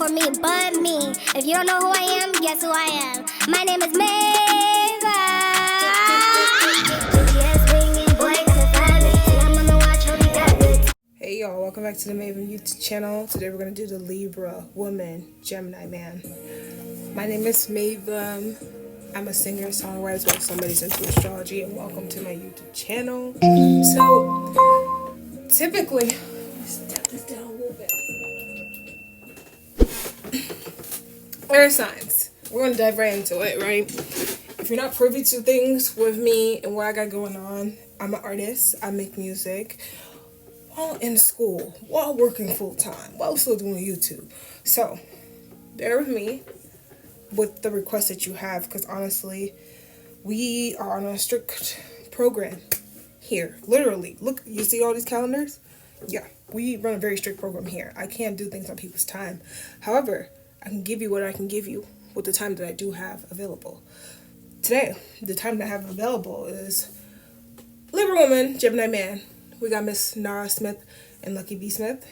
for me but me. If you don't know who I am, guess who I am. My name is Maven. Hey y'all, welcome back to the Maven YouTube channel. Today we're going to do the Libra, woman, Gemini man. My name is Maven. I'm a singer, songwriter, as well as somebody's into astrology, and welcome to my YouTube channel. So, typically, let's step this down a little bit. Air signs. We're going to dive right into it, right? If you're not privy to things with me and what I got going on, I'm an artist. I make music while in school, while working full-time, while still doing YouTube. So, bear with me with the requests that you have, because honestly, we are on a strict program here. Literally, look, you see all these calendars? Yeah, we run a very strict program here. I can't do things on people's time. However, I can give you what I can give you with the time that I do have available. Today, the time that I have available is Libra woman, Gemini man. We got Miss Nara Smith and Lucky B. Smith.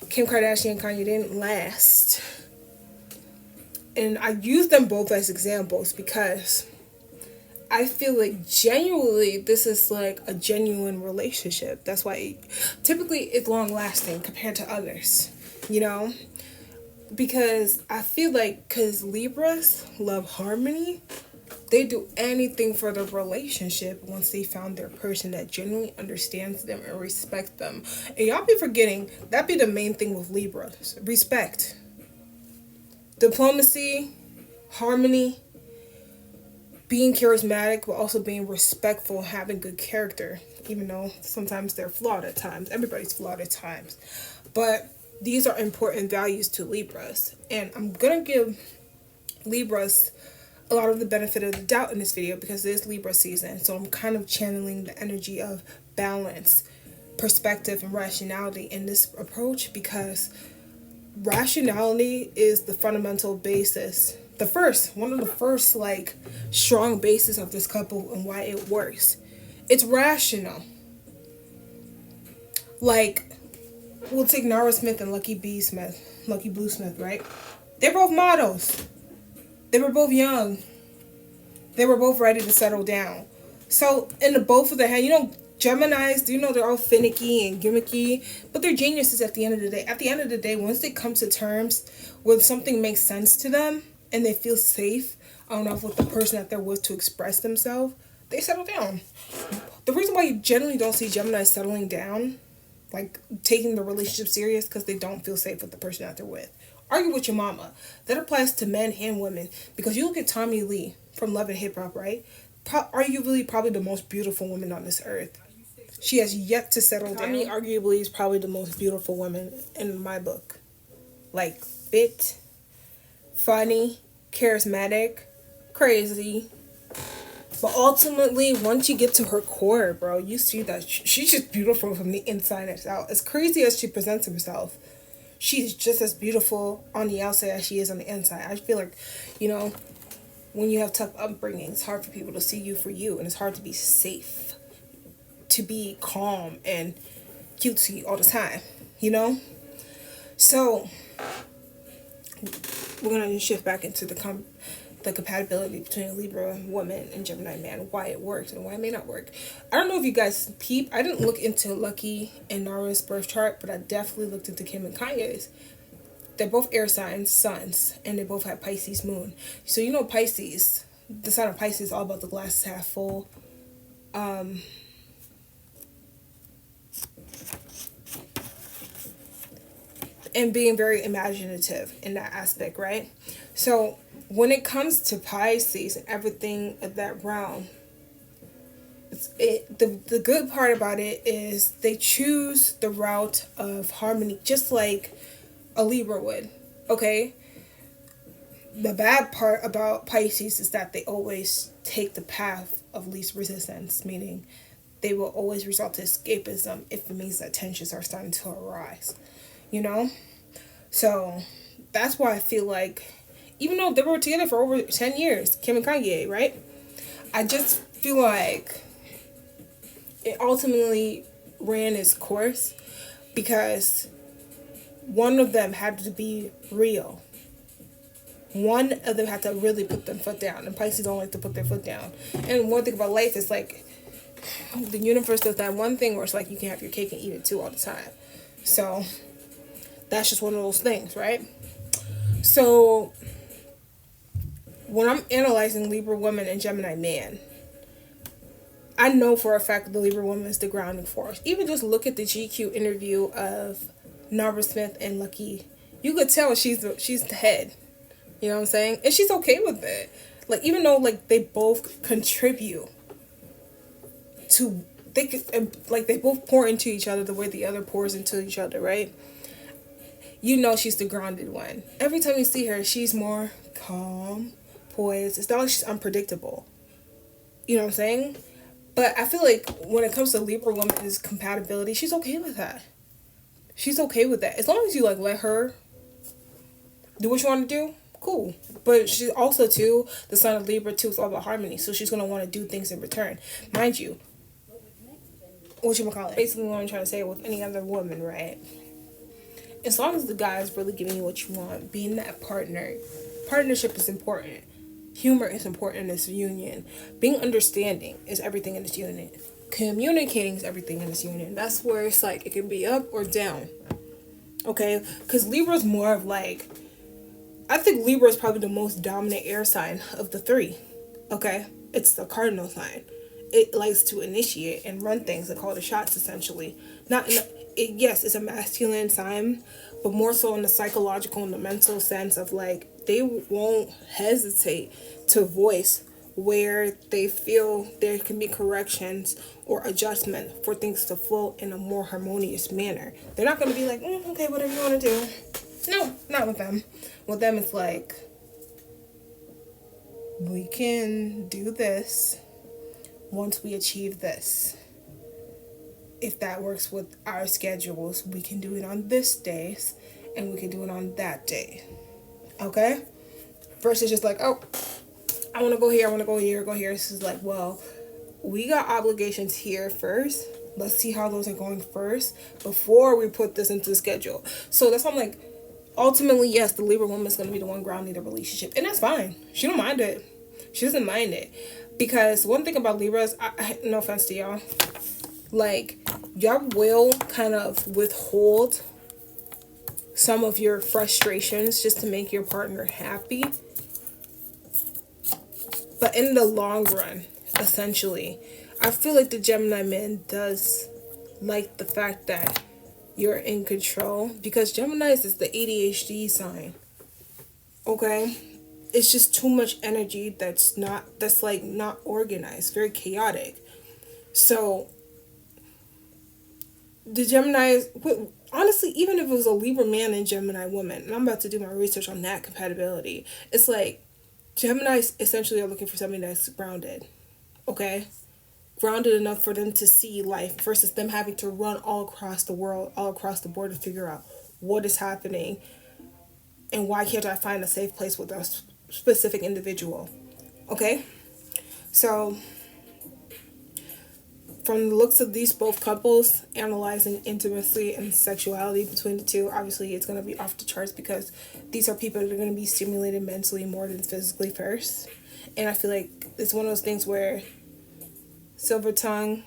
Kim Kardashian and Kanye didn't last. And I use them both as examples because I feel like genuinely this is like a genuine relationship. That's why typically it's long lasting compared to others, you know? Because I feel like because Libras love harmony, they do anything for the relationship once they found their person that genuinely understands them and respects them. And y'all be forgetting, that be the main thing with Libras. Respect. Diplomacy, harmony, being charismatic, but also being respectful, having good character, even though sometimes they're flawed at times. Everybody's flawed at times. But these are important values to Libras. And I'm going to give Libras a lot of the benefit of the doubt in this video because it is Libra season. So I'm kind of channeling the energy of balance, perspective, and rationality in this approach because rationality is the fundamental basis, one of the first like strong basis of this couple and why it works. It's rational. Like, we'll take Nara Smith and Lucky Blue Smith, right? They're both models. They were both young. They were both ready to settle down. So, in the both of their hand, you know, Geminis, they're all finicky and gimmicky, but they're geniuses at the end of the day. At the end of the day, once they come to terms with something makes sense to them and they feel safe enough with the person that they're with to express themselves, they settle down. The reason why you generally don't see Geminis settling down, like taking the relationship serious, because they don't feel safe with the person that they're with. Argue with your mama. That applies to men and women. Because you look at Tommy Lee from Love and Hip Hop, right? Arguably probably the most beautiful woman on this earth. She has yet to settle down. Tommy arguably is probably the most beautiful woman in my book. Like, fit, funny, charismatic, crazy. But ultimately, once you get to her core, bro, you see that she's just beautiful from the inside and out. As crazy as she presents herself, she's just as beautiful on the outside as she is on the inside. I feel like, you know, when you have tough upbringing, it's hard for people to see you for you. And it's hard to be safe, to be calm and cutesy all the time, you know? So, we're going to shift back into the compatibility between a Libra woman and Gemini man, why it works and why it may not work. I don't know if you guys peep. I didn't look into Lucky and Nara's birth chart, but I definitely looked into Kim and Kanye's. They're both air signs, suns, and they both have Pisces moon. So you know Pisces, the sign of Pisces is all about the glass is half full. And being very imaginative in that aspect, right? So when it comes to Pisces and everything of that realm, the good part about it is they choose the route of harmony, just like a Libra would, okay? The bad part about Pisces is that they always take the path of least resistance, meaning they will always resort to escapism if it means that tensions are starting to arise, you know? So that's why I feel like, even though they were together for over 10 years, Kim and Kanye, right? I just feel like it ultimately ran its course because one of them had to be real. One of them had to really put their foot down. And Pisces don't like to put their foot down. And one thing about life is like, the universe does that one thing where it's like you can have your cake and eat it too all the time. So that's just one of those things, right? So when I'm analyzing Libra woman and Gemini man, I know for a fact the Libra woman is the grounding force. Even just look at the GQ interview of Nara Smith and Lucky. You could tell she's the head. You know what I'm saying? And she's okay with it. Like, even though like they both contribute to, they both pour into each other the way the other pours into each other, right? You know she's the grounded one. Every time you see her, she's more calm, poised. It's not like she's unpredictable. You know what I'm saying? But I feel like when it comes to Libra woman's compatibility, she's okay with that. She's okay with that. As long as you like let her do what you want to do, cool. But she's also too the sign of Libra too. It's all about harmony. So she's gonna want to do things in return. Mind you, basically what I'm trying to say with any other woman, right? As long as the guy is really giving you what you want, being that partnership is important. Humor is important in this union. Being understanding is everything in this union. Communicating is everything in this union. That's where it's like it can be up or down. Okay? Because Libra's more of like, I think Libra is probably the most dominant air sign of the three. Okay? It's the cardinal sign. It likes to initiate and run things and call the shots, essentially. Yes, it's a masculine sign, but more so in the psychological and the mental sense of like, they won't hesitate to voice where they feel there can be corrections or adjustment for things to flow in a more harmonious manner. They're not going to be like, okay, whatever you want to do. No, not with them. With them, it's like, we can do this once we achieve this. If that works with our schedules, we can do it on this day and we can do it on that day. Okay? Versus just like, oh, I want to go here, I want to go here, go here. This is like, well, we got obligations here first. Let's see how those are going first before we put this into the schedule. So that's why I'm like, ultimately, yes, the Libra woman is going to be the one grounding the relationship. And that's fine. She don't mind it. She doesn't mind it. Because one thing about Libras, no offense to y'all, like, y'all will kind of withhold some of your frustrations just to make your partner happy. But in the long run, essentially, I feel like the Gemini man does like the fact that you're in control. Because Gemini is the ADHD sign. Okay? It's just too much energy that's not organized, very chaotic. So the Gemini honestly, even if it was a Libra man and Gemini woman, and I'm about to do my research on that compatibility, it's like Geminis essentially are looking for something that's grounded. Okay? Grounded enough for them to see life versus them having to run all across the world, all across the board to figure out what is happening and why can't I find a safe place with a specific individual. Okay? So from the looks of these both couples, analyzing intimacy and sexuality between the two, obviously it's going to be off the charts because these are people that are going to be stimulated mentally more than physically first. And I feel like it's one of those things where Silver Tongue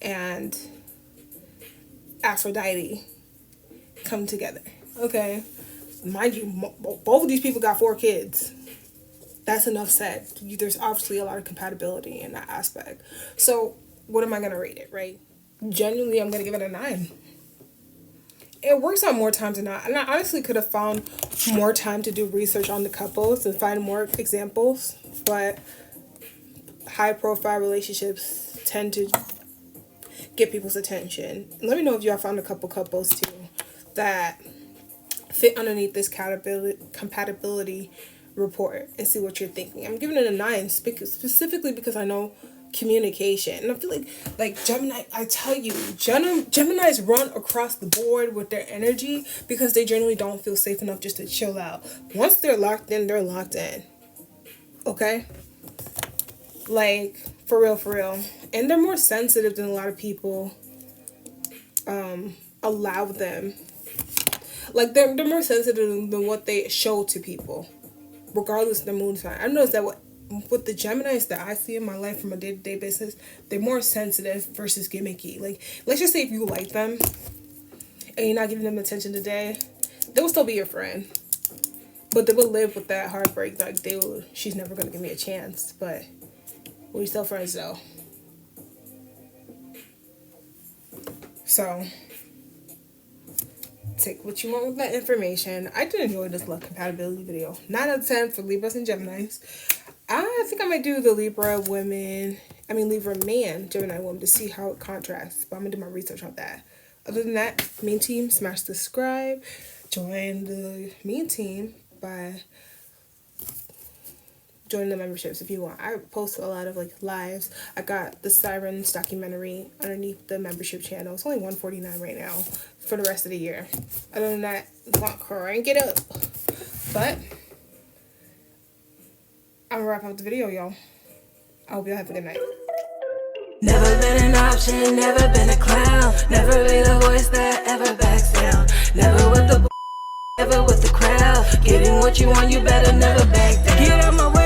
and Aphrodite come together. Okay? Mind you, both of these people got 4 kids. That's enough said. There's obviously a lot of compatibility in that aspect. So, what am I going to rate it, right? Genuinely, I'm going to give it a 9. It works out more times than not. And I honestly could have found more time to do research on the couples and find more examples. But high-profile relationships tend to get people's attention. Let me know if y'all found a couple couples, too, that fit underneath this compatibility report and see what you're thinking. I'm giving it a 9 specifically because I know communication. And I feel like Gemini, I tell you, Geminis run across the board with their energy because they generally don't feel safe enough just to chill out. Once they're locked in, they're locked in. Okay? Like, for real. And they're more sensitive than a lot of people allow them Like they're more sensitive than what they show to people, regardless of the moon sign. I've noticed that with the Geminis that I see in my life from a day-to-day business, they're more sensitive versus gimmicky. Like, let's just say if you like them and you're not giving them attention today, they will still be your friend. But they will live with that heartbreak. Like, she's never going to give me a chance. But we're still friends, though. So, take what you want with that information. I did enjoy this love compatibility video. 9 out of 10 for Libras and Geminis. I think I might do the Libra man, Gemini woman to see how it contrasts. But I'm going to do my research on that. Other than that, main team, smash subscribe. Join the main team by joining the memberships if you want. I post a lot of like lives. I got the Sirens documentary underneath the membership channel. It's only $149 right now for the rest of the year. Other than that, crank it up. But I'm gonna wrap up the video, y'all. I hope y'all have a good night. Never been an option, never been a clown. Never been a voice that ever backs down. Never with the never with the crowd. Getting what you want, you better never back down. Get out my way.